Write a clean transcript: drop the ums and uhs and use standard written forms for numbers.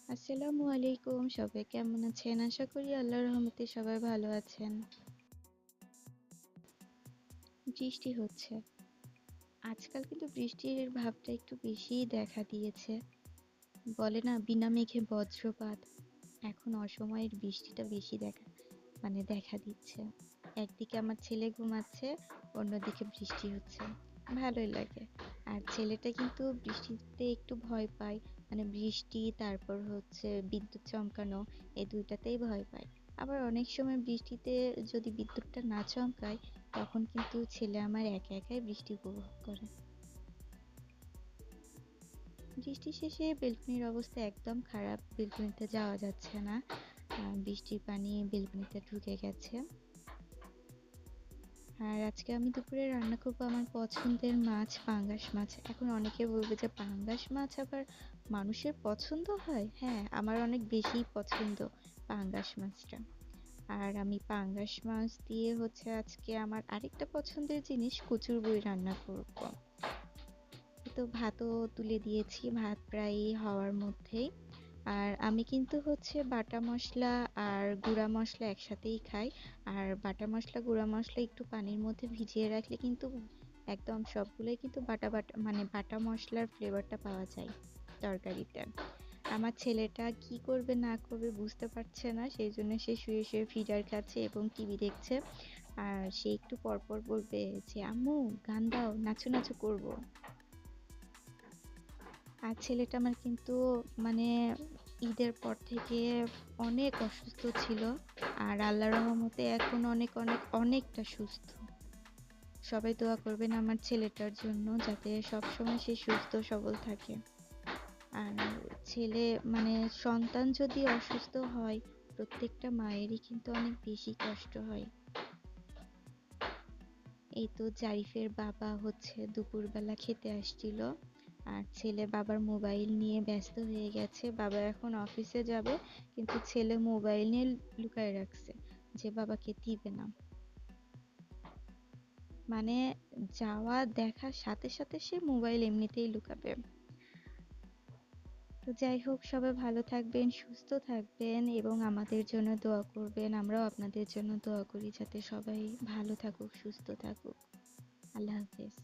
আসসালামু আলাইকুম। সবাই কেমন আছেন? আশা করি আল্লাহর রহমতে সবাই ভালো আছেন। বৃষ্টি হচ্ছে। আজকাল কিন্তু বৃষ্টির ভাবটা একটু বেশিই দেখা দিয়েছে। বলে না বিনা মেঘে বজ্রপাত। এখন অসময়ের বৃষ্টিটা বেশি দেখা দিচ্ছে। একদিকে আমার ছেলে ঘুমাচ্ছে, অন্যদিকে বৃষ্টি হচ্ছে। ভালোই লাগে। আর ছেলেটা কিন্তু বৃষ্টিতে একটু ভয় পায়। মানে বৃষ্টি তারপর হচ্ছে বিদ্যুৎ চমকানো, এই দুইটাতেই ভয় পায়। আবার অনেক সময় বৃষ্টিতে যদি বিদ্যুৎটা না চমকায়, তখন কিন্তু ছেলে আমার একা একাই বৃষ্টি উপভোগ করে। বৃষ্টি শেষে বেলকনির অবস্থা একদম খারাপ, বেলকনিতে যাওয়া যাচ্ছে না। বৃষ্টির পানি বেলকনিতে ঢুকে গেছে। আর আজকে আমি দুপুরে রান্না করবো আমার পছন্দের মাছ, পাঙ্গাস মাছ। এখন অনেকে বলবে যে পাঙ্গাস মাছ আবার মানুষের পছন্দ হয়। হ্যাঁ, আমার অনেক বেশি পছন্দ পাঙ্গাস মাছটা। আর আমি পাঙ্গাস মাছ দিয়ে হচ্ছে আজকে আমার আরেকটা পছন্দের জিনিস কচুর বই রান্না করব। তো ভাতও তুলে দিয়েছি, ভাত প্রায় হওয়ার মধ্যেই। আর আমি কিন্তু হচ্ছে বাটা মশলা আর গুঁড়া মশলা একসাথেই খাই। আর বাটা মশলা গুঁড়া মশলা একটু পানির মধ্যে ভিজিয়ে রাখলে কিন্তু একদম সবগুলোই কিন্তু বাটা বাটা মানে বাটা মশলার ফ্লেভারটা পাওয়া যায় তরকারিতে। আমার ছেলেটা কি করবে না করবে বুঝতে পারছে না, সেই জন্য সে শুয়ে শুয়ে ফিডার খাচ্ছে এবং টিভি দেখছে। আর সে একটু পরপর বলবে যে আম্মু গান দাও, নাচো নাচো করবো। আর ছেলেটা আমার কিন্তু মানে ঈদের পর থেকে অনেক অসুস্থ ছিল। আর আল্লাহর রহমতে এখন অনেক অনেক অনেকটা সুস্থ। সবাই দোয়া করবেন আমার ছেলেটার জন্য, যাতে সবসময় সে সুস্থ সবল থাকে। আর ছেলে মানে সন্তান যদি অসুস্থ হয়, প্রত্যেকটা মায়েরই কিন্তু অনেক বেশি কষ্ট হয়। এই তো জারিফের বাবা হচ্ছে দুপুরবেলা খেতে আসছিল, আর ছেলে বাবার মোবাইল নিয়ে ব্যস্ত হয়ে গেছে। বাবা এখন অফিসে যাবে, কিন্তু ছেলে মোবাইল নিয়ে লুকায় রাখছে যে বাবাকে দিবে না। মানে যাওয়া দেখার সাথে সাথে সে মোবাইল এমনিতেই লুকাবে। তো যাই হোক, সবাই ভালো থাকবেন, সুস্থ থাকবেন এবং আমাদের জন্য দোয়া করবেন। আমরাও আপনাদের জন্য দোয়া করি যাতে সবাই ভালো থাকুক, সুস্থ থাকুক। আল্লাহ হাফেজ।